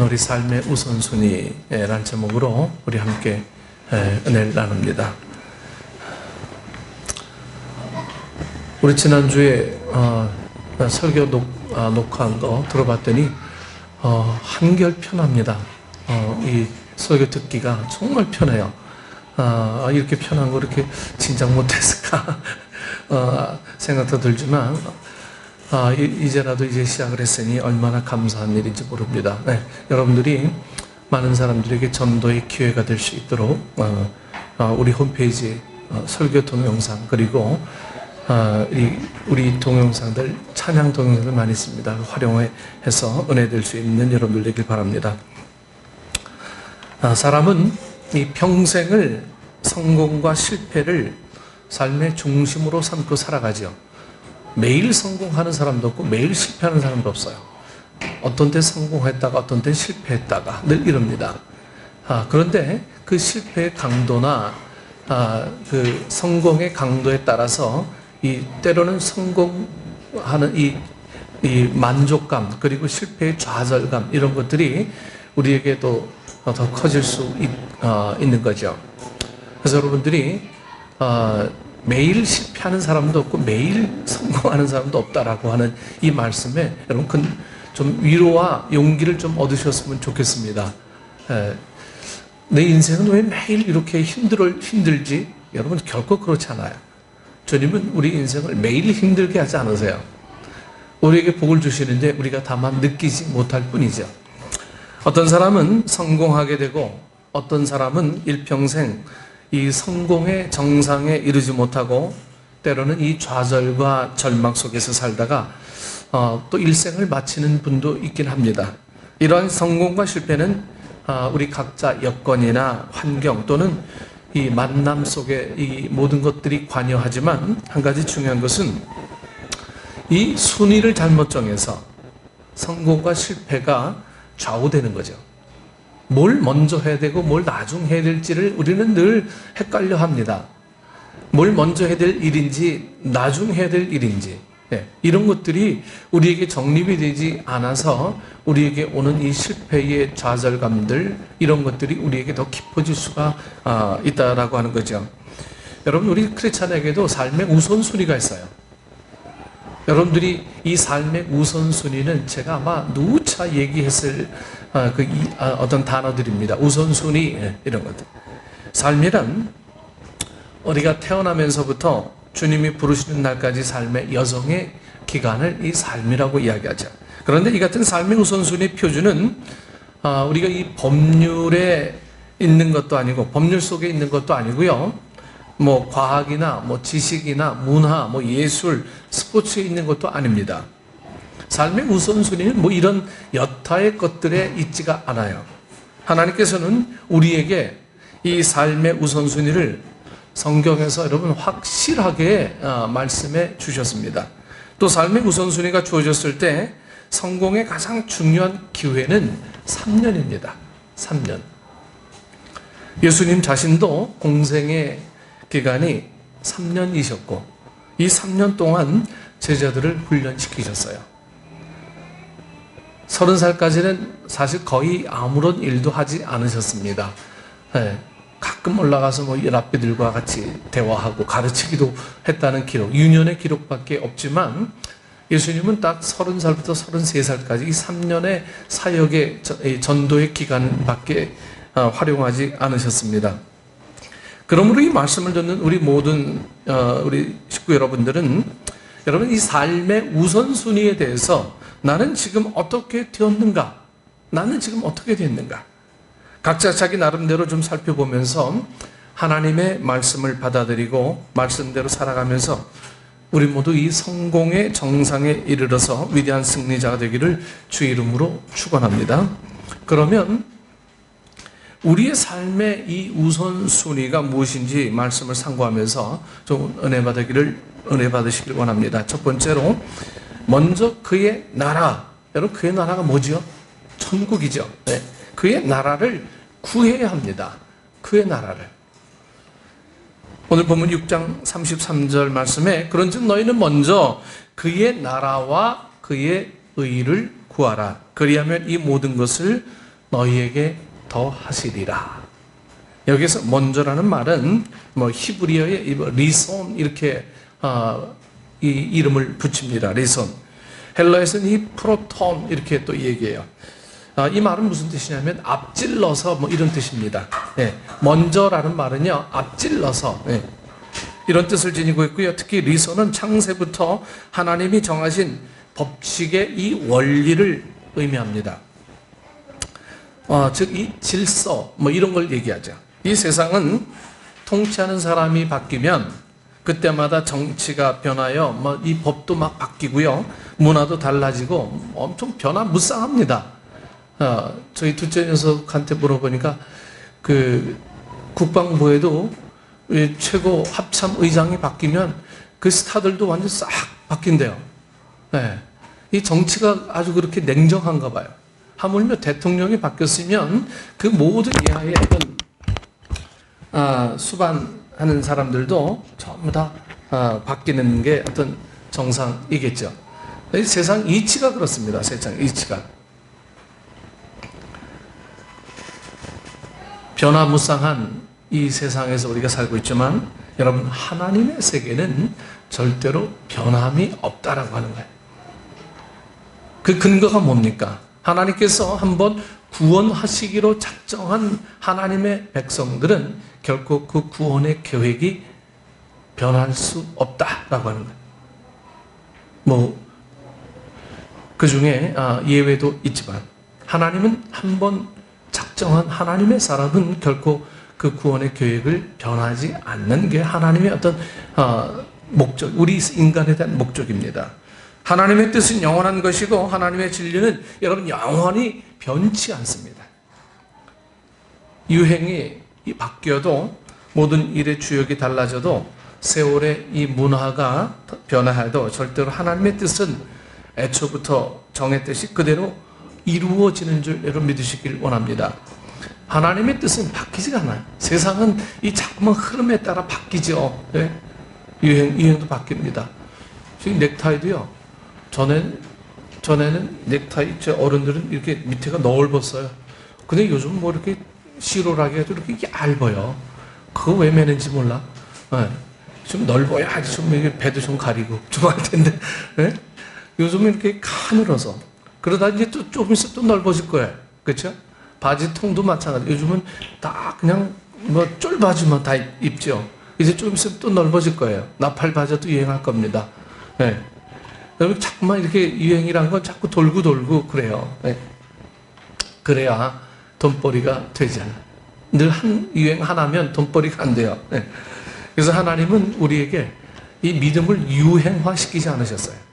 우리 삶의 우선순위라는 제목으로 우리 함께 은혜를 나눕니다. 우리 지난주에 설교 녹화한 거 들어봤더니 한결 편합니다. 이 설교 듣기가 정말 편해요. 이렇게 편한 거 이렇게 진작 못했을까 생각도 들지만 이제라도 이제 시작을 했으니 얼마나 감사한 일인지 모릅니다. 네, 여러분들이 많은 사람들에게 전도의 기회가 될 수 있도록 우리 홈페이지 설교 동영상 그리고 우리 동영상들 찬양 동영상들 많이 있습니다. 활용해서 은혜 될 수 있는 여러분들 되길 바랍니다. 사람은 이 평생을 성공과 실패를 삶의 중심으로 삼고 살아가죠. 매일 성공하는 사람도 없고 매일 실패하는 사람도 없어요. 어떤 때 성공했다가 어떤 때 실패했다가 늘 이럽니다. 그런데 그 실패의 강도나 그 성공의 강도에 따라서 때로는 성공하는 이 만족감 그리고 실패의 좌절감 이런 것들이 우리에게도 더 커질 수 있는 거죠. 그래서 여러분들이 매일 실패하는 사람도 없고 매일 성공하는 사람도 없다라고 하는 이 말씀에 여러분 좀 위로와 용기를 좀 얻으셨으면 좋겠습니다. 내 인생은 왜 매일 이렇게 힘들지? 여러분 결코 그렇지 않아요. 주님은 우리 인생을 매일 힘들게 하지 않으세요. 우리에게 복을 주시는데 우리가 다만 느끼지 못할 뿐이죠. 어떤 사람은 성공하게 되고 어떤 사람은 일평생 이 성공의 정상에 이르지 못하고 때로는 이 좌절과 절망 속에서 살다가 또 일생을 마치는 분도 있긴 합니다. 이러한 성공과 실패는 우리 각자 여건이나 환경 또는 이 만남 속에 이 모든 것들이 관여하지만 한 가지 중요한 것은 이 순위를 잘못 정해서 성공과 실패가 좌우되는 거죠. 뭘 먼저 해야 되고 뭘 나중 해야 될지를 우리는 늘 헷갈려 합니다. 뭘 먼저 해야 될 일인지 나중 해야 될 일인지 이런 것들이 우리에게 정립이 되지 않아서 우리에게 오는 이 실패의 좌절감들 이런 것들이 우리에게 더 깊어질 수가 있다라고 하는 거죠. 여러분 우리 크리스찬에게도 삶의 우선순위가 있어요. 여러분들이 이 삶의 우선순위는 제가 아마 누차 얘기했을 어떤 단어들입니다. 우선순위 이런 것들. 삶이란 우리가 태어나면서부터 주님이 부르시는 날까지 삶의 여정의 기간을 이 삶이라고 이야기하죠. 그런데 이 같은 삶의 우선순위 표준은 우리가 이 법률에 있는 것도 아니고 법률 속에 있는 것도 아니고요. 뭐 과학이나 뭐 지식이나 문화, 뭐 예술, 스포츠에 있는 것도 아닙니다. 삶의 우선순위는 뭐 이런 여타의 것들에 있지가 않아요. 하나님께서는 우리에게 이 삶의 우선순위를 성경에서 여러분 확실하게 말씀해 주셨습니다. 또 삶의 우선순위가 주어졌을 때 성공의 가장 중요한 기회는 3년입니다. 3년. 예수님 자신도 공생의 기간이 3년이셨고 이 3년 동안 제자들을 훈련시키셨어요. 30살까지는 사실 거의 아무런 일도 하지 않으셨습니다. 가끔 올라가서 뭐 랍비들과 같이 대화하고 가르치기도 했다는 기록, 유년의 기록밖에 없지만 예수님은 딱 30살부터 33살까지 이 3년의 사역의 전도의 기간밖에 활용하지 않으셨습니다. 그러므로 이 말씀을 듣는 우리 모든 우리 식구 여러분들은 여러분 이 삶의 우선순위에 대해서 나는 지금 어떻게 되었는가? 나는 지금 어떻게 됐는가? 각자 자기 나름대로 좀 살펴보면서 하나님의 말씀을 받아들이고 말씀대로 살아가면서 우리 모두 이 성공의 정상에 이르러서 위대한 승리자가 되기를 주의 이름으로 축원합니다. 그러면 우리의 삶의 이 우선순위가 무엇인지 말씀을 상고하면서 좀 은혜 받으시길 원합니다. 첫 번째로 먼저 그의 나라. 여러분 그의 나라가 뭐죠? 천국이죠. 네. 그의 나라를 구해야 합니다. 그의 나라를. 오늘 본문 6장 33절 말씀에 그런즉 너희는 먼저 그의 나라와 그의 의를 구하라. 그리하면 이 모든 것을 너희에게 더 하시리라. 여기서 먼저라는 말은 뭐 히브리어의 리손 이렇게 이 이름을 붙입니다. 리손. 헬라에서는 이 프로톤 이렇게 또 얘기해요. 이 말은 무슨 뜻이냐면 앞질러서 뭐 이런 뜻입니다. 먼저라는 말은요 앞질러서 이런 뜻을 지니고 있고요. 특히 리손은 창세부터 하나님이 정하신 법칙의 이 원리를 의미합니다. 즉 이 질서 뭐 이런 걸 얘기하죠. 이 세상은 통치하는 사람이 바뀌면 그때마다 정치가 변하여 뭐 이 법도 막 바뀌고요. 문화도 달라지고 엄청 변화무쌍합니다. 저희 둘째 녀석한테 물어보니까 그 국방부에도 최고 합참 의장이 바뀌면 그 스타들도 완전 싹 바뀐대요. 이 정치가 아주 그렇게 냉정한가 봐요. 하물며 대통령이 바뀌었으면 그 모든 이하의 어떤 수반하는 사람들도 전부 다 바뀌는 게 어떤 정상이겠죠. 세상 이치가 그렇습니다. 세상 이치가 변화무쌍한 이 세상에서 우리가 살고 있지만 여러분 하나님의 세계는 절대로 변함이 없다라고 하는 거예요. 그 근거가 뭡니까? 하나님께서 한번 구원하시기로 작정한 하나님의 백성들은 결코 그 구원의 계획이 변할 수 없다라고 하는 거예요. 뭐 그 중에 예외도 있지만 하나님은 한번 작정한 하나님의 사람은 결코 그 구원의 계획을 변하지 않는 게 하나님의 어떤 목적, 우리 인간에 대한 목적입니다. 하나님의 뜻은 영원한 것이고 하나님의 진리는 여러분 영원히 변치 않습니다. 유행이 바뀌어도 모든 일의 주역이 달라져도 세월의 이 문화가 변화해도 절대로 하나님의 뜻은 애초부터 정했듯이 그대로 이루어지는 줄 여러분 믿으시길 원합니다. 하나님의 뜻은 바뀌지가 않아요. 세상은 이 자꾸만 흐름에 따라 바뀌죠. 유행도 바뀝니다. 지금 넥타이도요. 전에는 넥타이 제 어른들은 이렇게 밑에가 넓었어요. 근데 요즘 뭐 이렇게 시롤하게 해도 이렇게 얇아요. 그거 왜 매는지 몰라. 좀 넓어야지 좀 배도 좀 가리고 좀 할 텐데. 요즘은 이렇게 가늘어서 그러다 이제 또 조금 있으면 또 넓어질 거예요. 그렇죠? 바지 통도 마찬가지. 요즘은 다 그냥 뭐 쫄바지만 다 입죠. 이제 조금 있으면 또 넓어질 거예요. 나팔 바지도 유행할 겁니다. 여러분 자꾸만 이렇게 유행이란 건 자꾸 돌고 그래요. 그래야 돈벌이가 되잖아. 늘 한 유행 하나면 돈벌이가 안 돼요. 그래서 하나님은 우리에게 이 믿음을 유행화시키지 않으셨어요.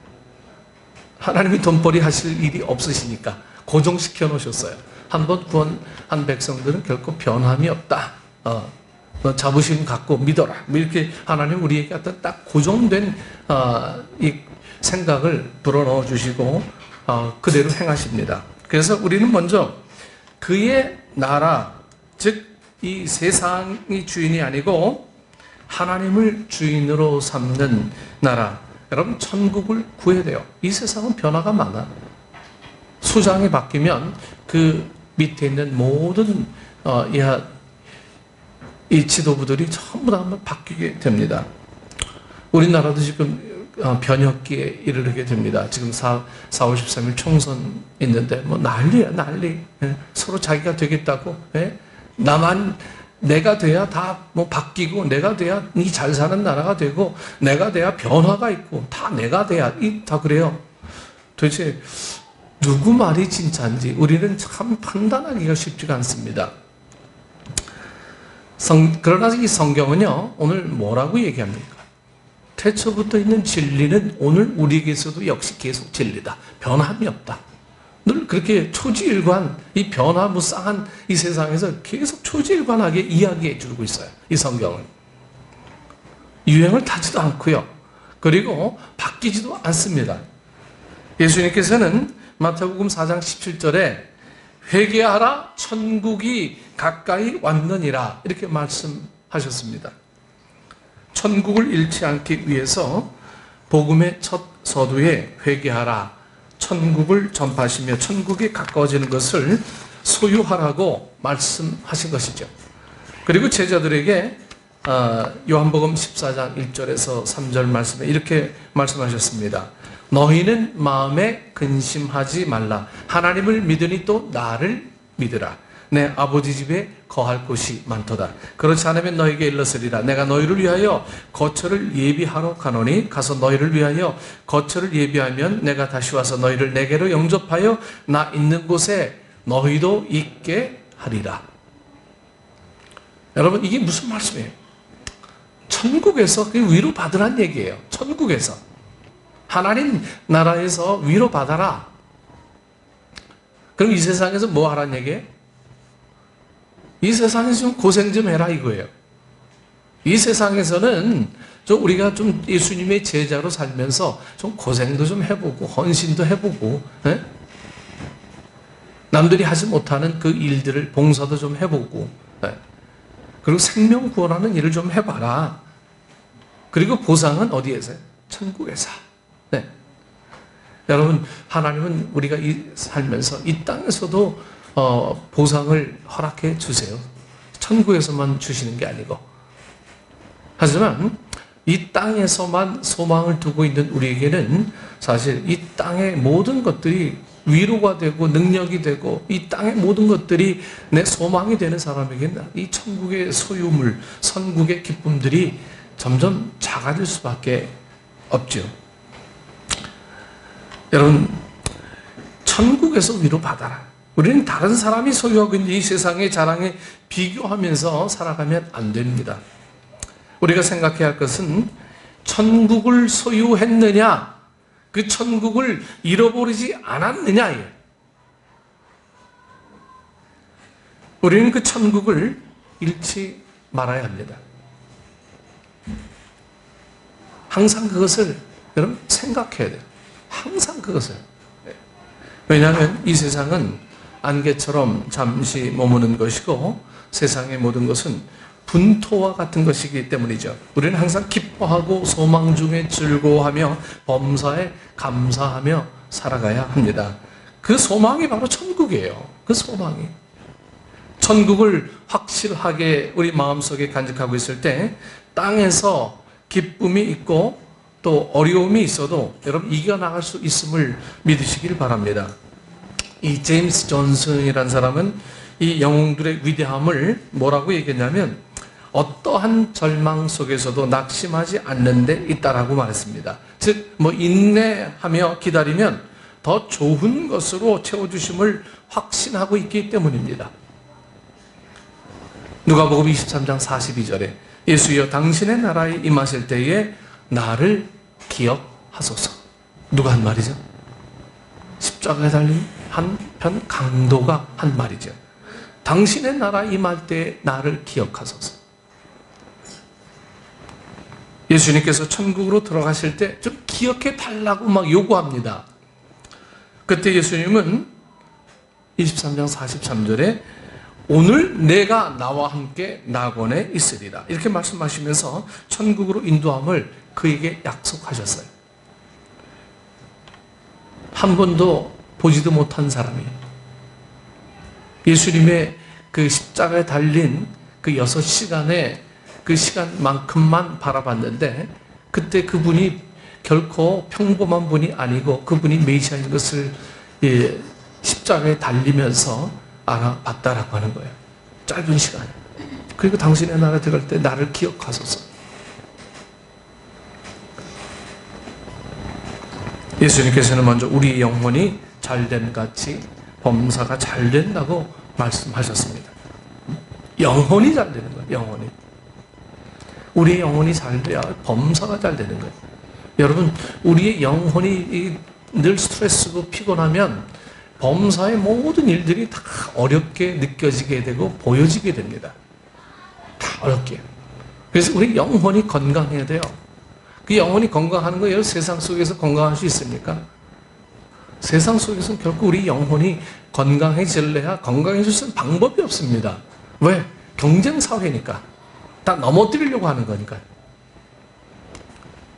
하나님이 돈벌이 하실 일이 없으시니까 고정시켜 놓으셨어요. 한번 구원한 백성들은 결코 변함이 없다. 너 자부심 갖고 믿어라. 이렇게 하나님 우리에게 어떤 딱 고정된 이 생각을 불어넣어 주시고 그대로 행하십니다. 그래서 우리는 먼저 그의 나라, 즉 이 세상이 주인이 아니고 하나님을 주인으로 삼는 나라, 여러분 천국을 구해야 돼요. 이 세상은 변화가 많아. 수장이 바뀌면 그 밑에 있는 모든 이 지도부들이 전부 다 한번 바뀌게 됩니다. 우리나라도 지금 변혁기에 이르게 됩니다. 지금 4월 13일 총선 있는데 뭐 난리야 난리. 서로 자기가 되겠다고. 내가 돼야 다 뭐 바뀌고 내가 돼야 이 잘 사는 나라가 되고 내가 돼야 변화가 있고 다 내가 돼야 다 그래요. 도대체 누구 말이 진짜인지 우리는 참 판단하기가 쉽지가 않습니다. 그러나 이 성경은요 오늘 뭐라고 얘기합니까? 태초부터 있는 진리는 오늘 우리에게서도 역시 계속 진리다. 변함이 없다. 늘 그렇게 초지일관, 이 변화무쌍한 이 세상에서 계속 초지일관하게 이야기해 주고 있어요. 이 성경은. 유행을 타지도 않고요. 그리고 바뀌지도 않습니다. 예수님께서는 마태복음 4장 17절에 회개하라 천국이 가까이 왔느니라 이렇게 말씀하셨습니다. 천국을 잃지 않기 위해서 복음의 첫 서두에 회개하라 천국을 전파하시며 천국이 가까워지는 것을 소유하라고 말씀하신 것이죠. 그리고 제자들에게 요한복음 14장 1절에서 3절 말씀에 이렇게 말씀하셨습니다. 너희는 마음에 근심하지 말라. 하나님을 믿으니 또 나를 믿으라. 내 아버지 집에 거할 곳이 많도다. 그렇지 않으면 너에게 일렀으리라. 내가 너희를 위하여 거처를 예비하러 가노니 가서 너희를 위하여 거처를 예비하면 내가 다시 와서 너희를 내게로 영접하여 나 있는 곳에 너희도 있게 하리라. 여러분, 이게 무슨 말씀이에요? 천국에서 위로받으란 얘기예요. 천국에서 하나님 나라에서 위로받아라. 그럼 이 세상에서 뭐 하란 얘기예요? 이 세상에서 좀 고생 좀 해라 이거예요. 이 세상에서는 좀 우리가 좀 예수님의 제자로 살면서 좀 고생도 좀 해보고 헌신도 해보고, 에? 남들이 하지 못하는 그 일들을 봉사도 좀 해보고, 에? 그리고 생명 구원하는 일을 좀 해봐라. 그리고 보상은 어디에서요? 천국에서. 네. 여러분, 하나님은 우리가 살면서 이 땅에서도 보상을 허락해 주세요. 천국에서만 주시는 게 아니고. 하지만 이 땅에서만 소망을 두고 있는 우리에게는 사실 이 땅의 모든 것들이 위로가 되고 능력이 되고 이 땅의 모든 것들이 내 소망이 되는 사람에게는 이 천국의 소유물, 선국의 기쁨들이 점점 작아질 수밖에 없죠. 여러분, 천국에서 위로받아라. 우리는 다른 사람이 소유하고 있는 이 세상의 자랑에 비교하면서 살아가면 안 됩니다. 우리가 생각해야 할 것은 천국을 소유했느냐, 그 천국을 잃어버리지 않았느냐예요. 우리는 그 천국을 잃지 말아야 합니다. 항상 그것을 여러분 생각해야 돼요. 항상 그것을. 왜냐하면 이 세상은 안개처럼 잠시 머무는 것이고 세상의 모든 것은 분토와 같은 것이기 때문이죠. 우리는 항상 기뻐하고 소망 중에 즐거워하며 범사에 감사하며 살아가야 합니다. 그 소망이 바로 천국이에요. 그 소망이. 천국을 확실하게 우리 마음속에 간직하고 있을 때 땅에서 기쁨이 있고 또 어려움이 있어도 여러분 이겨나갈 수 있음을 믿으시길 바랍니다. 이 제임스 존슨이라는 사람은 이 영웅들의 위대함을 뭐라고 얘기했냐면 어떠한 절망 속에서도 낙심하지 않는 데 있다라고 말했습니다. 즉 인내하며 기다리면 더 좋은 것으로 채워주심을 확신하고 있기 때문입니다. 누가복음 23장 42절에 예수여 당신의 나라에 임하실 때에 나를 기억하소서. 누가 한 말이죠? 십자가에 달린 한편 강도가 한 말이죠. 당신의 나라 임할 때 나를 기억하소서. 예수님께서 천국으로 들어가실 때 좀 기억해 달라고 막 요구합니다. 그때 예수님은 23장 43절에 오늘 내가 나와 함께 낙원에 있으리라 이렇게 말씀하시면서 천국으로 인도함을 그에게 약속하셨어요. 한 번도 보지도 못한 사람이 예수님의 그 십자가에 달린 그 6시간의 그 시간만큼만 바라봤는데 그때 그분이 결코 평범한 분이 아니고 그분이 메시아인 것을 십자가에 달리면서 알아봤다라고 하는 거예요. 짧은 시간에. 그리고 당신의 나라 들어갈 때 나를 기억하소서. 예수님께서는 먼저 우리 영혼이 잘됨 같이 범사가 잘 된다고 말씀하셨습니다. 영혼이 잘 되는 거예요. 영혼이. 우리의 영혼이 잘 돼야 범사가 잘 되는 거예요. 여러분, 우리의 영혼이 늘 스트레스고 피곤하면 범사의 모든 일들이 다 어렵게 느껴지게 되고 보여지게 됩니다. 다 어렵게. 그래서 우리 영혼이 건강해야 돼요. 그 영혼이 건강하는 거예요. 세상 속에서 건강할 수 있습니까? 세상 속에서는 결국 우리 영혼이 건강해질래야 건강해질 수 있는 방법이 없습니다. 왜? 경쟁 사회니까. 다 넘어뜨리려고 하는 거니까.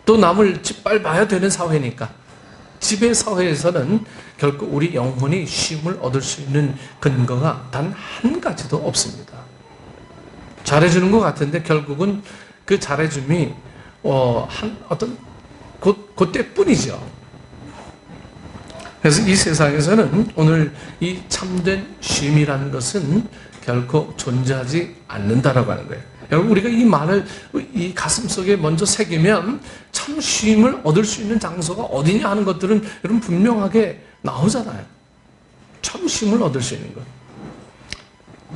또 남을 짓밟아야 되는 사회니까. 지배 사회에서는 결코 우리 영혼이 쉼을 얻을 수 있는 근거가 단 한 가지도 없습니다. 잘해주는 것 같은데 결국은 그 잘해줌이 어떤 그때뿐이죠. 그래서 이 세상에서는 오늘 이 참된 쉼이라는 것은 결코 존재하지 않는다라고 하는 거예요. 여러분, 우리가 이 말을 이 가슴 속에 먼저 새기면 참 쉼을 얻을 수 있는 장소가 어디냐 하는 것들은 여러분 분명하게 나오잖아요. 참 쉼을 얻을 수 있는 것.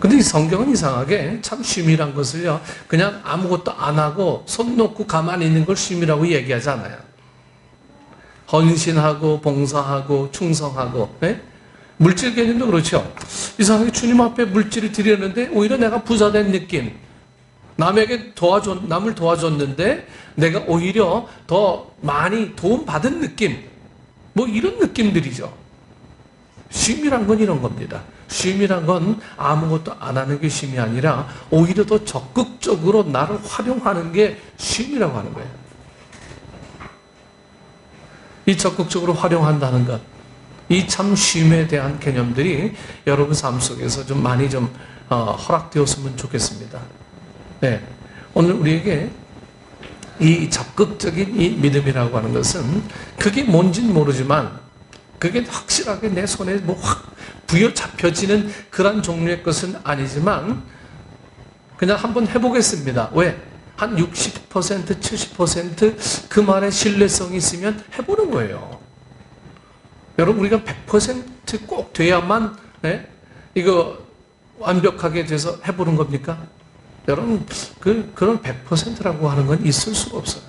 근데 이 성경은 이상하게 참 쉼이란 것을요, 그냥 아무것도 안 하고 손 놓고 가만히 있는 걸 쉼이라고 얘기하지 않아요. 헌신하고 봉사하고 충성하고, 네? 물질 개념도 그렇죠. 이상하게 주님 앞에 물질을 드렸는데 오히려 내가 부자된 느낌. 남을 도와줬는데 내가 오히려 더 많이 도움받은 느낌. 뭐 이런 느낌들이죠. 쉼이란 건 이런 겁니다. 쉼이란 건 아무것도 안 하는 게 쉼이 아니라 오히려 더 적극적으로 나를 활용하는 게 쉼이라고 하는 거예요. 이 적극적으로 활용한다는 것, 이 참 쉼에 대한 개념들이 여러분 삶 속에서 좀 많이 허락되었으면 좋겠습니다. 네, 오늘 우리에게 이 적극적인 이 믿음이라고 하는 것은 그게 뭔지는 모르지만 그게 확실하게 내 손에 뭐 확 부여잡혀지는 그런 종류의 것은 아니지만 그냥 한번 해보겠습니다. 왜? 한 60%, 70% 그 말에 신뢰성이 있으면 해보는 거예요. 여러분, 우리가 100% 꼭 돼야만, 네? 이거 완벽하게 돼서 해보는 겁니까? 여러분, 그런 100%라고 하는 건 있을 수가 없어요.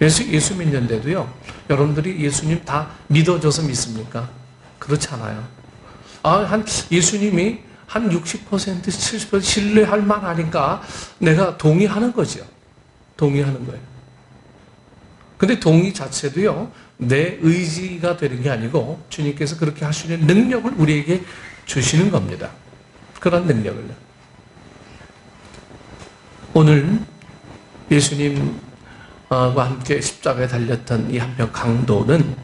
예수 믿는데도요, 여러분들이 예수님 다 믿어줘서 믿습니까? 그렇지 않아요. 예수님이 한 60%, 70% 신뢰할 만하니까 내가 동의하는 거죠. 동의하는 거예요. 근데 동의 자체도요, 내 의지가 되는 게 아니고 주님께서 그렇게 하시는 능력을 우리에게 주시는 겁니다. 그런 능력을. 오늘 예수님과 함께 십자가에 달렸던 이 한 명 강도는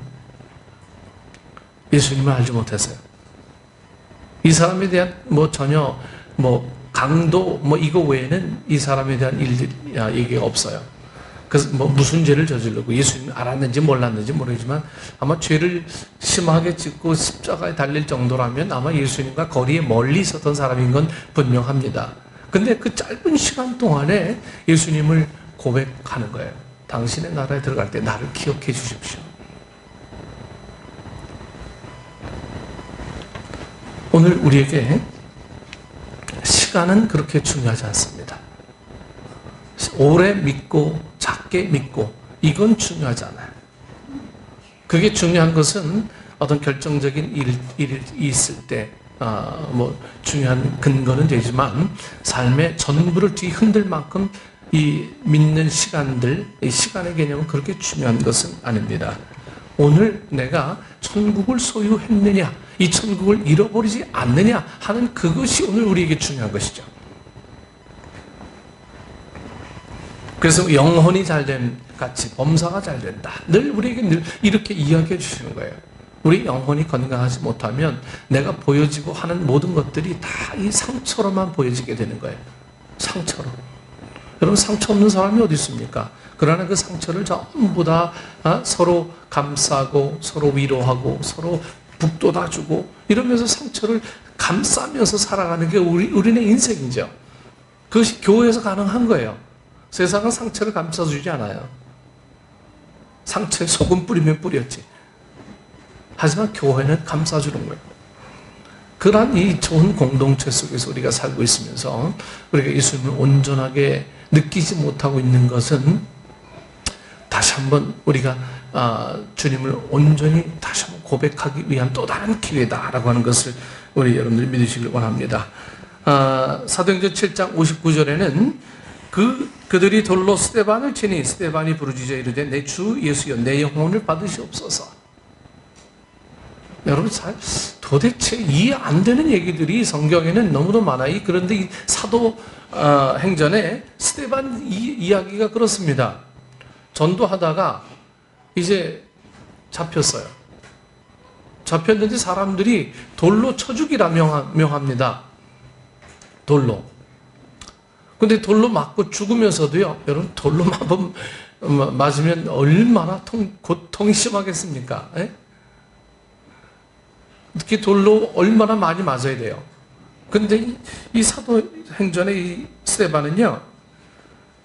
예수님을 알지 못했어요. 이 사람에 대한 전혀 강도 이거 외에는 이 사람에 대한 얘기가 없어요. 그래서 무슨 죄를 저질렀고 예수님 알았는지 몰랐는지 모르지만 아마 죄를 심하게 짓고 십자가에 달릴 정도라면 아마 예수님과 거리에 멀리 있었던 사람인 건 분명합니다. 근데 그 짧은 시간 동안에 예수님을 고백하는 거예요. 당신의 나라에 들어갈 때 나를 기억해 주십시오. 오늘 우리에게 시간은 그렇게 중요하지 않습니다. 오래 믿고 작게 믿고 이건 중요하지 않아요. 그게 중요한 것은 어떤 결정적인 일이 있을 때 중요한 근거는 되지만 삶의 전부를 뒤흔들 만큼 이 믿는 시간들, 이 시간의 개념은 그렇게 중요한 것은 아닙니다. 오늘 내가 천국을 소유했느냐, 이 천국을 잃어버리지 않느냐 하는 그것이 오늘 우리에게 중요한 것이죠. 그래서 영혼이 잘됨 같이 범사가 잘 된다. 늘 우리에게 늘 이렇게 이야기해 주시는 거예요. 우리 영혼이 건강하지 못하면 내가 보여지고 하는 모든 것들이 다 이 상처로만 보여지게 되는 거예요. 상처로. 여러분, 상처 없는 사람이 어디 있습니까? 그러나 그 상처를 전부 다 서로 감싸고 서로 위로하고 서로 북돋아주고 이러면서 상처를 감싸면서 살아가는 게 우리네 인생이죠. 그것이 교회에서 가능한 거예요. 세상은 상처를 감싸주지 않아요. 상처에 소금 뿌리면 뿌렸지. 하지만 교회는 감싸주는 거예요. 그러한 이 좋은 공동체 속에서 우리가 살고 있으면서 우리가 예수님을 온전하게 느끼지 못하고 있는 것은 다시 한번 우리가 주님을 온전히 다시 한번 고백하기 위한 또 다른 기회다라고 하는 것을 우리 여러분들이 믿으시길 원합니다. 사도행전 7장 59절에는 그들이 돌로 스데반을 치니 스데반이 부르짖어 이르되 내 주 예수여 내 영혼을 받으시옵소서. 여러분, 도대체 이해 안 되는 얘기들이 성경에는 너무도 많아요. 그런데 이 사도 행전에 스데반 이야기가 그렇습니다. 전도하다가 이제 잡혔어요. 잡혔는데 사람들이 돌로 쳐 죽이라 명합니다. 돌로. 근데 돌로 맞고 죽으면서도요, 여러분, 돌로 맞으면 얼마나 고통이 심하겠습니까? 예? 특히 돌로 얼마나 많이 맞아야 돼요. 근데 이 사도행전의 이 스데반은요,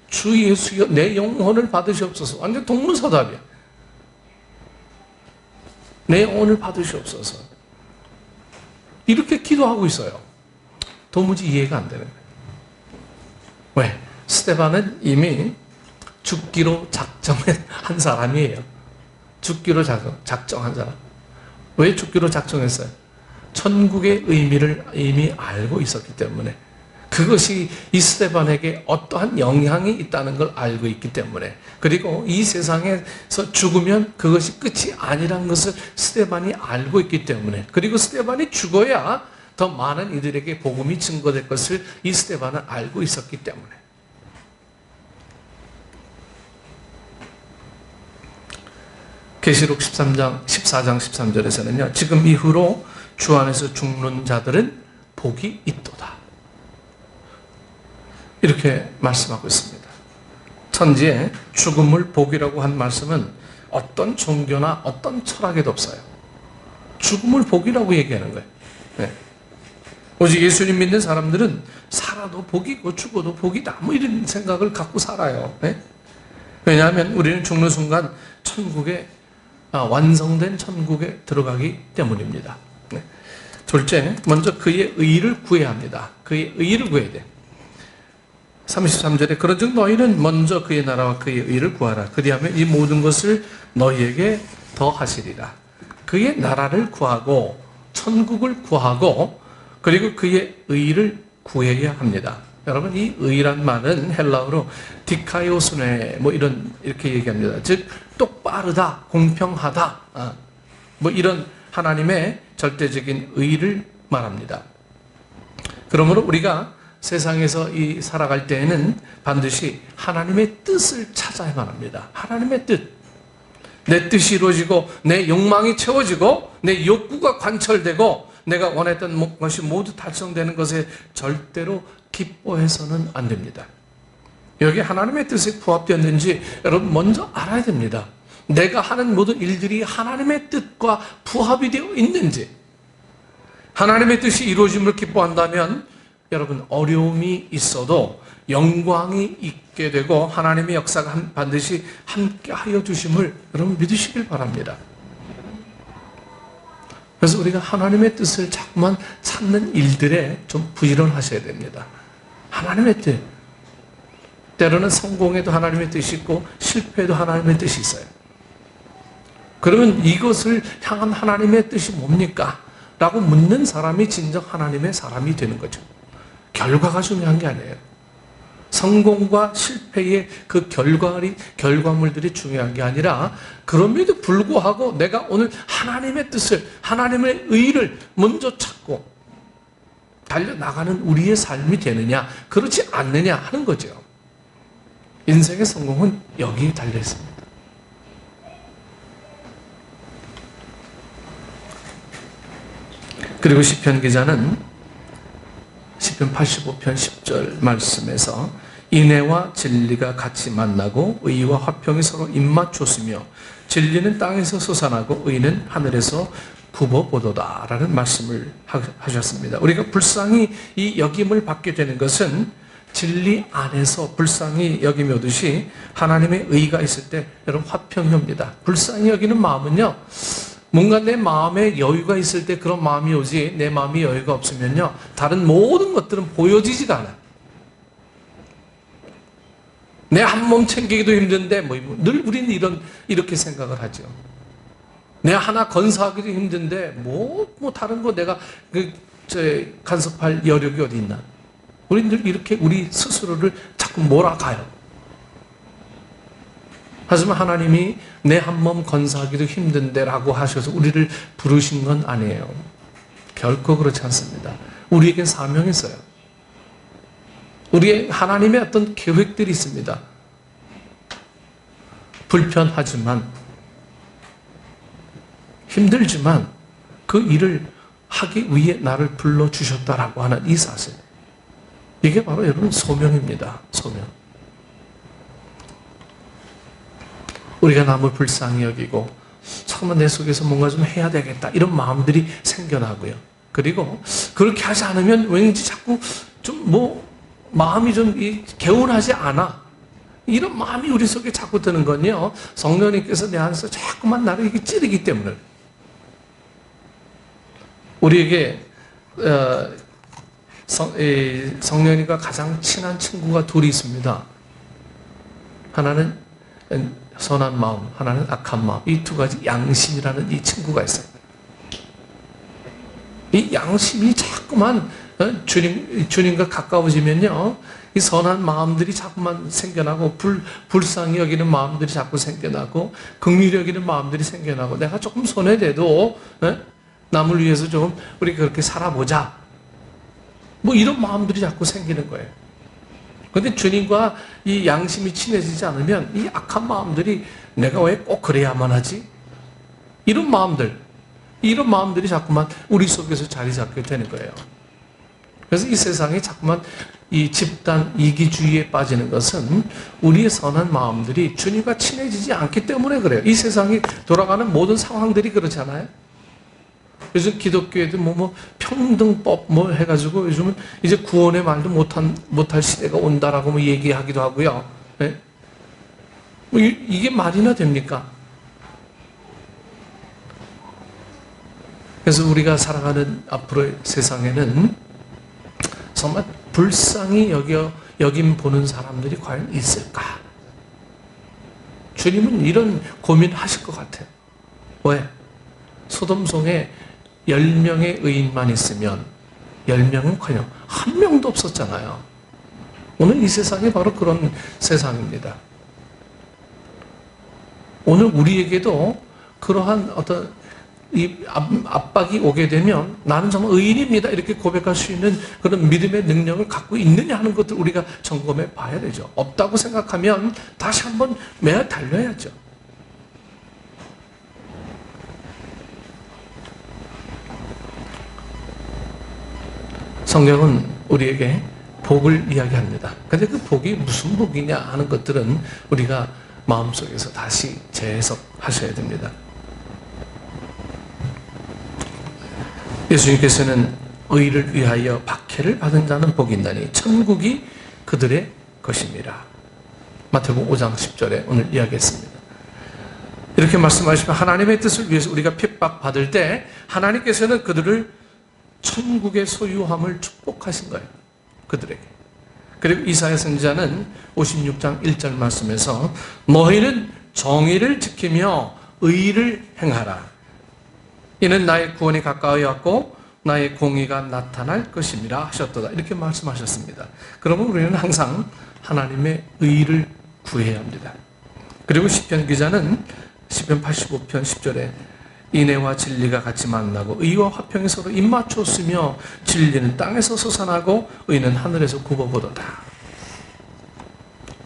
주 예수여 내 영혼을 받으시옵소서. 완전 동문서답이야. 내 영혼을 받으시옵소서. 이렇게 기도하고 있어요. 도무지 이해가 안 되는 거예요. 왜? 스데반은 이미 죽기로 작정한 사람이에요. 죽기로 작정한 사람. 왜 죽기로 작정했어요? 천국의 의미를 이미 알고 있었기 때문에, 그것이 이 스데반에게 어떠한 영향이 있다는 걸 알고 있기 때문에, 그리고 이 세상에서 죽으면 그것이 끝이 아니란 것을 스데반이 알고 있기 때문에, 그리고 스데반이 죽어야 더 많은 이들에게 복음이 증거될 것을 이 스데반은 알고 있었기 때문에. 계시록 14장 13절에서는요, 지금 이후로 주 안에서 죽는 자들은 복이 있도다, 이렇게 말씀하고 있습니다. 천지에 죽음을 복이라고 한 말씀은 어떤 종교나 어떤 철학에도 없어요. 죽음을 복이라고 얘기하는 거예요. 네. 오직 예수님 믿는 사람들은 살아도 복이고 죽어도 복이다, 뭐 이런 생각을 갖고 살아요. 네? 왜냐하면 우리는 죽는 순간 천국에 완성된 천국에 들어가기 때문입니다. 네. 둘째, 먼저 그의 의를 구해야 합니다. 그의 의를 구해야 돼. 33절에 그런즉 너희는 먼저 그의 나라와 그의 의를 구하라. 그리하면 이 모든 것을 너희에게 더하시리라. 그의 나라를 구하고 천국을 구하고 그리고 그의 의를 구해야 합니다. 여러분, 이 의란 말은 헬라어로 디카이오스네 뭐 이렇게 얘기합니다. 즉 똑바르다, 공평하다, 뭐 이런 하나님의 절대적인 의를 말합니다. 그러므로 우리가 세상에서 살아갈 때에는 반드시 하나님의 뜻을 찾아야만 합니다. 하나님의 뜻. 내 뜻이 이루어지고 내 욕망이 채워지고 내 욕구가 관철되고 내가 원했던 것이 모두 달성되는 것에 절대로 기뻐해서는 안 됩니다. 여기 하나님의 뜻이 부합되었는지 여러분 먼저 알아야 됩니다. 내가 하는 모든 일들이 하나님의 뜻과 부합이 되어 있는지, 하나님의 뜻이 이루어짐을 기뻐한다면 여러분 어려움이 있어도 영광이 있게 되고 하나님의 역사가 반드시 함께하여 주심을 여러분 믿으시길 바랍니다. 그래서 우리가 하나님의 뜻을 자꾸만 찾는 일들에 좀 부지런하셔야 됩니다. 하나님의 뜻. 때로는 성공에도 하나님의 뜻이 있고 실패에도 하나님의 뜻이 있어요. 그러면 이것을 향한 하나님의 뜻이 뭡니까? 라고 묻는 사람이 진정 하나님의 사람이 되는 거죠. 결과가 중요한 게 아니에요. 성공과 실패의 그 결과물들이 중요한 게 아니라, 그럼에도 불구하고 내가 오늘 하나님의 뜻을, 하나님의 의를 먼저 찾고 달려나가는 우리의 삶이 되느냐, 그렇지 않느냐 하는 거죠. 인생의 성공은 여기에 달려 있습니다. 그리고 시편 기자는 시편 85편 10절 말씀에서 인애와 진리가 같이 만나고 의와 화평이 서로 입맞췄으며 진리는 땅에서 솟아나고 의는 하늘에서 굽어보도다 라는 말씀을 하셨습니다. 우리가 불쌍히 이 여김을 받게 되는 것은 진리 안에서 불쌍히 여김이 오듯이 하나님의 의가 있을 때 여러분 화평이 옵니다. 불쌍히 여기는 마음은요, 뭔가 내 마음에 여유가 있을 때 그런 마음이 오지, 내 마음이 여유가 없으면요 다른 모든 것들은 보여지지가 않아요. 내 한 몸 챙기기도 힘든데 늘 우리는 이렇게 생각을 하죠. 내 하나 건사하기도 힘든데 뭐 다른 거 내가 간섭할 여력이 어디 있나. 우리는 늘 이렇게 우리 스스로를 자꾸 몰아가요. 하지만 하나님이 내 한 몸 건사하기도 힘든데 라고 하셔서 우리를 부르신 건 아니에요. 결코 그렇지 않습니다. 우리에겐 사명이 있어요. 우리의 하나님의 어떤 계획들이 있습니다. 불편하지만 힘들지만 그 일을 하기 위해 나를 불러주셨다라고 하는 이 사실. 이게 바로 여러분 소명입니다. 소명. 우리가 남을 불쌍히 여기고 잠깐만 내 속에서 뭔가 좀 해야 되겠다 이런 마음들이 생겨나고요. 그리고 그렇게 하지 않으면 왠지 자꾸 좀 마음이 좀 개운하지 않아. 이런 마음이 우리 속에 자꾸 드는 건요, 성령님께서 내 안에서 자꾸만 나를 이렇게 찌르기 때문에. 우리에게 성령님과 가장 친한 친구가 둘이 있습니다. 하나는 선한 마음, 하나는 악한 마음. 이 두 가지 양심이라는 이 친구가 있어요. 이 양심이 자꾸만 주님과 가까워지면요, 이 선한 마음들이 자꾸만 생겨나고 불쌍히 여기는 마음들이 자꾸 생겨나고 긍휼히 여기는 마음들이 생겨나고 내가 조금 손해돼도 남을 위해서 좀 우리 그렇게 살아보자. 이런 마음들이 자꾸 생기는 거예요. 그런데 주님과 이 양심이 친해지지 않으면 이 악한 마음들이 내가 왜 꼭 그래야만 하지? 이런 마음들이 자꾸만 우리 속에서 자리 잡게 되는 거예요. 그래서 이 세상에 자꾸만 이 집단 이기주의에 빠지는 것은 우리의 선한 마음들이 주님과 친해지지 않기 때문에 그래요. 이 세상이 돌아가는 모든 상황들이 그렇잖아요. 요즘 기독교에도 평등법 해가지고 요즘은 이제 구원의 말도 못할 시대가 온다라고 얘기하기도 하고요. 네? 이게 말이나 됩니까? 그래서 우리가 살아가는 앞으로의 세상에는 정말 불쌍히 여김 보는 사람들이 과연 있을까? 주님은 이런 고민하실 것 같아요. 왜? 소돔성에 10명의 의인만 있으면 10명은커녕 한 명도 없었잖아요. 오늘 이 세상이 바로 그런 세상입니다. 오늘 우리에게도 그러한 어떤 이 압박이 오게 되면 나는 정말 의인입니다 이렇게 고백할 수 있는 그런 믿음의 능력을 갖고 있느냐 하는 것들 우리가 점검해 봐야 되죠. 없다고 생각하면 다시 한번 매어 달려야죠. 성경은 우리에게 복을 이야기합니다. 근데 그 복이 무슨 복이냐 하는 것들은 우리가 마음속에서 다시 재해석하셔야 됩니다. 예수님께서는 의를 위하여 박해를 받은 자는 복이 있나니 천국이 그들의 것입니다. 마태복음 5장 10절에 오늘 이야기했습니다. 이렇게 말씀하시면 하나님의 뜻을 위해서 우리가 핍박받을 때 하나님께서는 그들을 천국의 소유함을 축복하신 거예요. 그들에게. 그리고 이사야 선지자는 56장 1절 말씀에서 너희는 정의를 지키며 의를 행하라. 이는 나의 구원이 가까이 왔고 나의 공의가 나타날 것임이라 하셨도다. 이렇게 말씀하셨습니다. 그러면 우리는 항상 하나님의 의를 구해야 합니다. 그리고 시편 기자는 시편 85편 10절에 인애와 진리가 같이 만나고 의와 화평이 서로 입맞춰 쓰며 진리는 땅에서 솟아나고 의는 하늘에서 굽어보도다.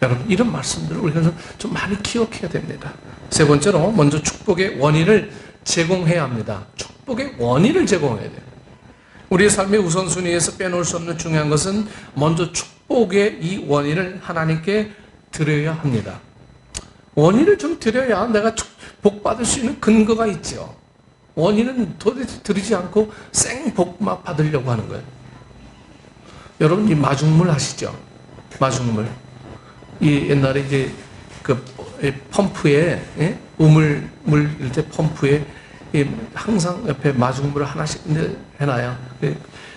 여러분 이런 말씀들을 우리가 좀 많이 기억해야 됩니다. 세 번째로 먼저 축복의 원인을 제공해야 합니다. 축복의 원인을 제공해야 돼요. 우리의 삶의 우선순위에서 빼놓을 수 없는 중요한 것은 먼저 축복의 이 원인을 하나님께 드려야 합니다. 원인을 좀 드려야 내가 복 받을 수 있는 근거가 있죠. 원인은 도대체 드리지 않고 생복만 받으려고 하는 거예요. 여러분 이 마중물 아시죠? 마중물. 이 옛날에 이제 그 펌프에 우물 물 때 펌프에 항상 옆에 마중물을 하나씩 해놔요.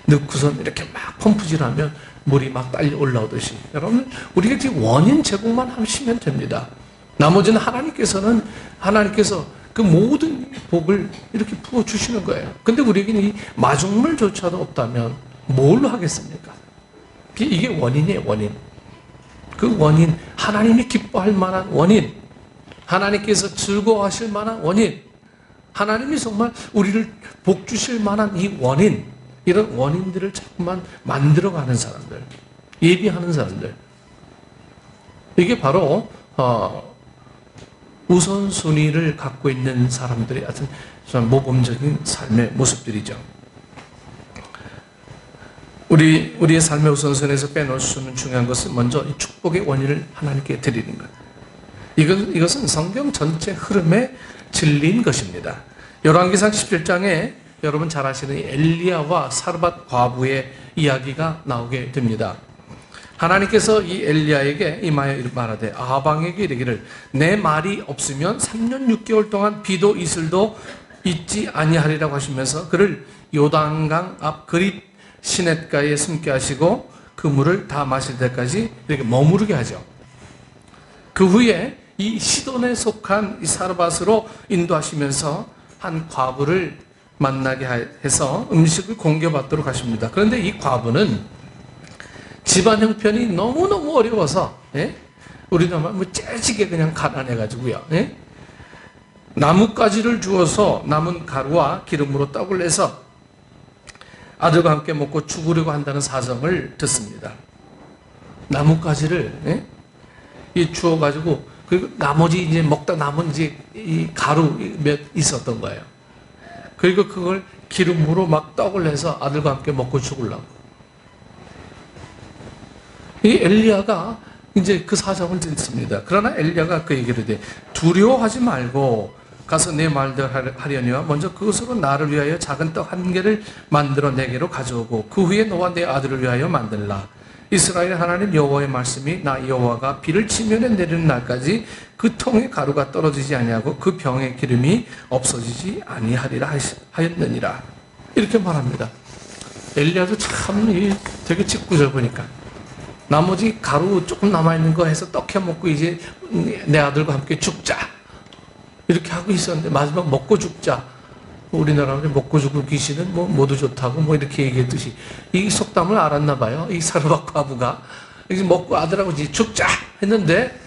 넣고선 이렇게 막 펌프질하면 물이 막 딸려 올라오듯이. 여러분 우리가 지금 원인 제공만 하시면 됩니다. 나머지는 하나님께서 그 모든 복을 이렇게 부어주시는 거예요. 근데 우리에게는 이 마중물조차도 없다면 뭘로 하겠습니까? 이게 원인이에요, 원인. 그 원인, 하나님이 기뻐할 만한 원인, 하나님께서 즐거워하실 만한 원인, 하나님이 정말 우리를 복 주실 만한 이 원인, 이런 원인들을 자꾸만 만들어가는 사람들, 예비하는 사람들. 이게 바로 우선순위를 갖고 있는 사람들의 어떤 모범적인 삶의 모습들이죠. 우리의 삶의 우선순위에서 빼놓을 수 없는 중요한 것은 먼저 이 축복의 원인을 하나님께 드리는 것. 이것은 성경 전체 흐름의 진리인 것입니다. 열왕기상 17장에 여러분 잘 아시는 엘리야와 사르밧 과부의 이야기가 나오게 됩니다. 하나님께서 이 엘리야에게 임하여 말하되 아방에게 이르기를 내 말이 없으면 3년 6개월 동안 비도 이슬도 있지 아니하리라고 하시면서 그를 요단강 앞 그릿 시냇가에 숨게 하시고 그 물을 다 마실 때까지 이렇게 머무르게 하죠. 그 후에 이 시돈에 속한 이 사르밧으로 인도하시면서 한 과부를 만나게 해서 음식을 공개받도록 하십니다. 그런데 이 과부는 집안 형편이 너무너무 어려워서, 우리나라 뭐 째지게 그냥 가난해가지고요. 나뭇가지를 주어서 남은 가루와 기름으로 떡을 내서 아들과 함께 먹고 죽으려고 한다는 사정을 듣습니다. 나뭇가지를 주어가지고 그리고 나머지 이제 먹다 남은 이제 이 가루 몇 있었던 거예요. 그리고 그걸 기름으로 막 떡을 내서 아들과 함께 먹고 죽으려고. 이 엘리야가 이제 그 사정을 듣습니다. 그러나 엘리야가 그 얘기를 해. 두려워하지 말고 가서 내 말대로 하려니와 먼저 그것으로 나를 위하여 작은 떡 한 개를 만들어 내게로 가져오고 그 후에 너와 내 아들을 위하여 만들라. 이스라엘 하나님 여호와의 말씀이 나 여호와가 비를 치면에 내리는 날까지 그 통에 가루가 떨어지지 아니하고 그 병의 기름이 없어지지 아니하리라 하였느니라. 이렇게 말합니다. 엘리야도 참 되게 짓궂어 보니까 나머지 가루 조금 남아있는 거 해서 떡 해먹고 이제 내 아들과 함께 죽자 이렇게 하고 있었는데 마지막 먹고 죽자. 우리나라는 먹고 죽을 귀신은 뭐 모두 좋다고 뭐 이렇게 얘기했듯이 이 속담을 알았나 봐요. 이 사르밧 과부가 이제 먹고 아들하고 이제 죽자 했는데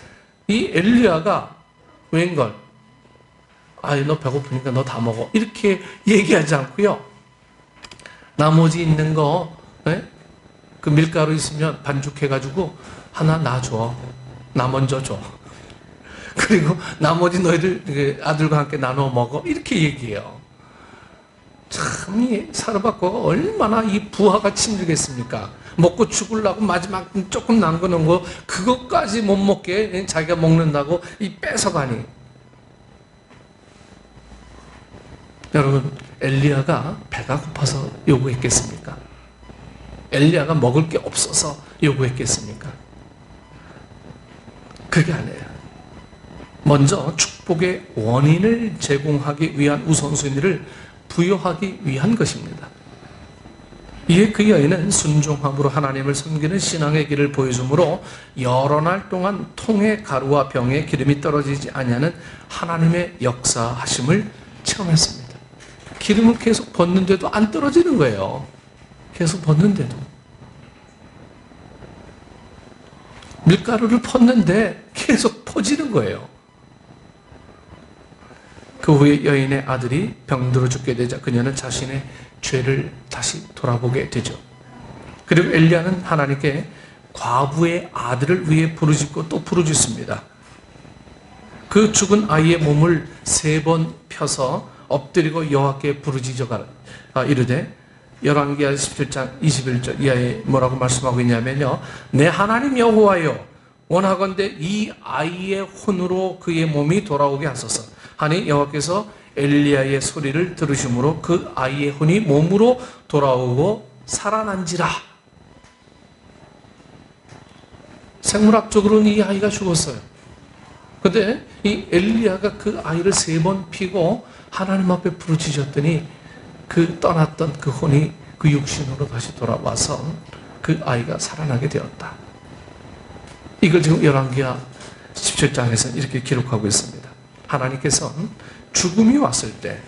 이 엘리야가 웬걸 너 배고프니까 너 다 먹어 이렇게 얘기하지 않고요. 나머지 있는 거 그 밀가루 있으면 반죽해가지고 하나 놔줘. 나 먼저 줘. 그리고 나머지 너희들 아들과 함께 나눠 먹어 이렇게 얘기해요. 참 이 사르밧 과부가 얼마나 이 부하가 침묵했습니까? 먹고 죽으려고 마지막 조금 남겨놓은 거 그것까지 못 먹게 자기가 먹는다고 이 뺏어가니. 여러분 엘리야가 배가 고파서 요구했겠습니까? 엘리야가 먹을 게 없어서 요구했겠습니까? 그게 아니에요. 먼저 축복의 원인을 제공하기 위한 우선순위를 부여하기 위한 것입니다. 이에 그 여인은 순종함으로 하나님을 섬기는 신앙의 길을 보여주므로 여러 날 동안 통에 가루와 병에 기름이 떨어지지 아니하는 하나님의 역사하심을 체험했습니다. 기름을 계속 붓는데도 안 떨어지는 거예요. 계속 붓는데도. 밀가루를 붓는데 계속 퍼지는 거예요. 그 후에 여인의 아들이 병들어 죽게 되자 그녀는 자신의 죄를 다시 돌아보게 되죠. 그리고 엘리야는 하나님께 과부의 아들을 위해 부르짖고 또 부르짖습니다. 그 죽은 아이의 몸을 3번 펴서 엎드리고 여호와께 부르짖어 이르되 열왕기하 17장 21절 이하에 뭐라고 말씀하고 있냐면요. 내 하나님 여호와여 원하건대 이 아이의 혼으로 그의 몸이 돌아오게 하소서 하니 여호와께서 엘리야의 소리를 들으심으로 그 아이의 혼이 몸으로 돌아오고 살아난지라. 생물학적으로는 이 아이가 죽었어요. 근데 이 엘리야가 그 아이를 3번 피고 하나님 앞에 부르짖었더니 그 떠났던 그 혼이 그 육신으로 다시 돌아와서 그 아이가 살아나게 되었다. 이걸 지금 열왕기하 17장에서 이렇게 기록하고 있습니다. 하나님께서 죽음이 왔을 때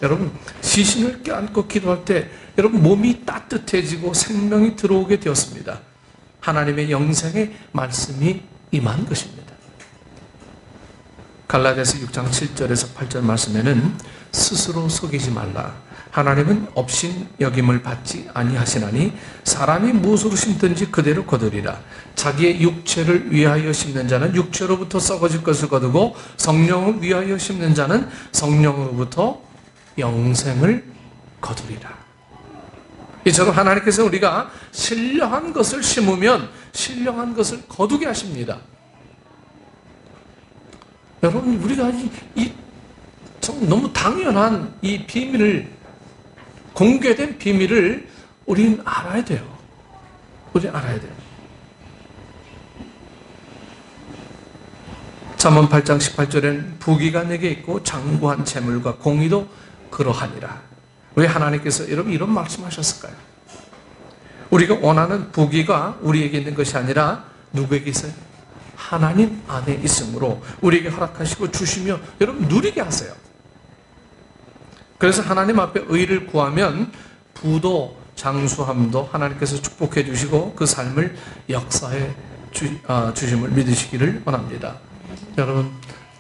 여러분 시신을 껴안고 기도할 때 여러분 몸이 따뜻해지고 생명이 들어오게 되었습니다. 하나님의 영생의 말씀이 임한 것입니다. 갈라디아서 6장 7절에서 8절 말씀에는 스스로 속이지 말라. 하나님은 업신 여김을 받지 아니하시나니 사람이 무엇으로 심든지 그대로 거두리라. 자기의 육체를 위하여 심는 자는 육체로부터 썩어질 것을 거두고 성령을 위하여 심는 자는 성령으로부터 영생을 거두리라. 이처럼 하나님께서 우리가 신령한 것을 심으면 신령한 것을 거두게 하십니다. 여러분, 우리가 너무 당연한 이 비밀을, 공개된 비밀을 우리는 알아야 돼요. 우리는 알아야 돼요. 잠언 8장 18절에는 부귀가 내게 있고 장구한 재물과 공의도 그러하니라. 왜 하나님께서 여러분 이런 말씀하셨을까요? 우리가 원하는 부귀가 우리에게 있는 것이 아니라 누구에게 있어요? 하나님 안에 있으므로 우리에게 허락하시고 주시며 여러분 누리게 하세요. 그래서 하나님 앞에 의를 구하면 부도 장수함도 하나님께서 축복해 주시고 그 삶을 역사해 주심을 믿으시기를 원합니다. 여러분,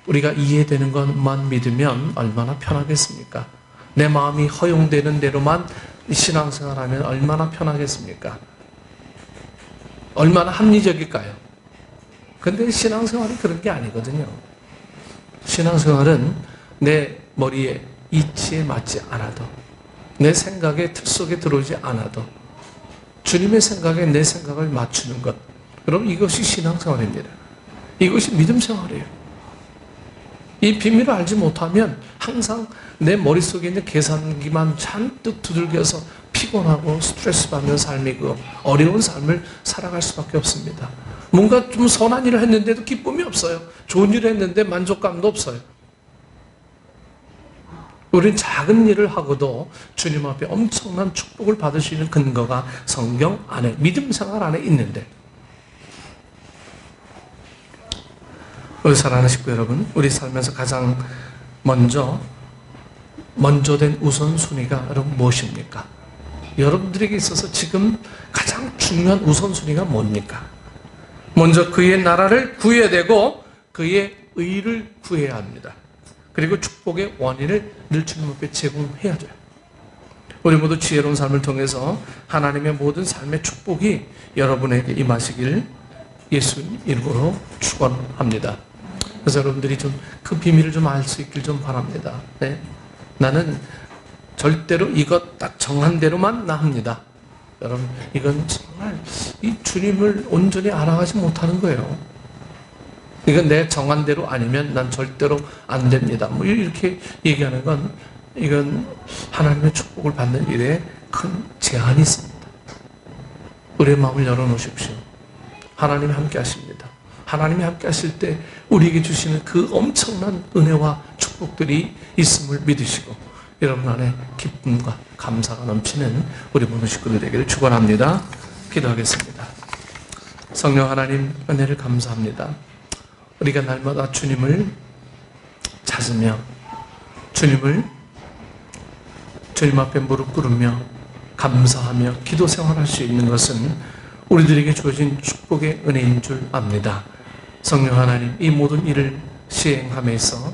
우리가 이해되는 것만 믿으면 얼마나 편하겠습니까? 내 마음이 허용되는 대로만 신앙생활하면 얼마나 편하겠습니까? 얼마나 합리적일까요? 근데 신앙생활이 그런 게 아니거든요. 신앙생활은 내 머리에 이치에 맞지 않아도, 내 생각의 틀 속에 들어오지 않아도 주님의 생각에 내 생각을 맞추는 것, 여러분 이것이 신앙생활입니다. 이것이 믿음생활이에요. 이 비밀을 알지 못하면 항상 내 머릿속에 있는 계산기만 잔뜩 두들겨서 피곤하고 스트레스 받는 삶이 그 어려운 삶을 살아갈 수밖에 없습니다. 뭔가 좀 선한 일을 했는데도 기쁨이 없어요. 좋은 일을 했는데 만족감도 없어요. 우리는 작은 일을 하고도 주님 앞에 엄청난 축복을 받을 수 있는 근거가 성경 안에, 믿음 생활 안에 있는데, 우리 사랑하는 식구 여러분, 우리 삶에서 가장 먼저 된 우선순위가 여러분 무엇입니까? 여러분들에게 있어서 지금 가장 중요한 우선순위가 뭡니까? 먼저 그의 나라를 구해야 되고 그의 의를 구해야 합니다. 그리고 축복의 원인을 늘 주님 앞에 제공해야 돼요. 우리 모두 지혜로운 삶을 통해서 하나님의 모든 삶의 축복이 여러분에게 임하시길 예수님 이름으로 축원합니다. 그래서 여러분들이 좀 그 비밀을 좀 알 수 있길 좀 바랍니다. 네? 나는 절대로 이것 딱 정한 대로만 나 합니다. 여러분, 이건 정말 이 주님을 온전히 알아가지 못하는 거예요. 이건 내 정한 대로 아니면 난 절대로 안 됩니다. 뭐 이렇게 얘기하는 건, 이건 하나님의 축복을 받는 일에 큰 제한이 있습니다. 우리의 마음을 열어놓으십시오. 하나님이 함께 하십니다. 하나님이 함께 하실 때 우리에게 주시는 그 엄청난 은혜와 축복들이 있음을 믿으시고 여러분 안에 기쁨과 감사가 넘치는 우리 모든 식구들 되기를 축원합니다. 기도하겠습니다. 성령 하나님, 은혜를 감사합니다. 우리가 날마다 주님을 찾으며 주님 앞에 무릎 꿇으며 감사하며 기도 생활할 수 있는 것은 우리들에게 주어진 축복의 은혜인 줄 압니다. 성령 하나님, 이 모든 일을 시행함에서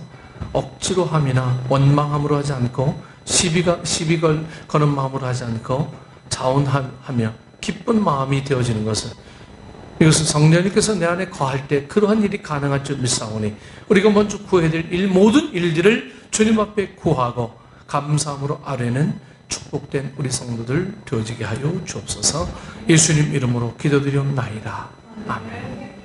억지로 함이나 원망함으로 하지 않고 시비 거는 마음으로 하지 않고 자원하며 기쁜 마음이 되어지는 것은, 이것은 성령님께서 내 안에 거할 때 그러한 일이 가능할 줄 믿사오니 우리가 먼저 구해야 될 모든 일들을 주님 앞에 구하고 감사함으로 아뢰는 축복된 우리 성도들 되어지게 하여 주옵소서. 예수님 이름으로 기도드리옵나이다. 아멘.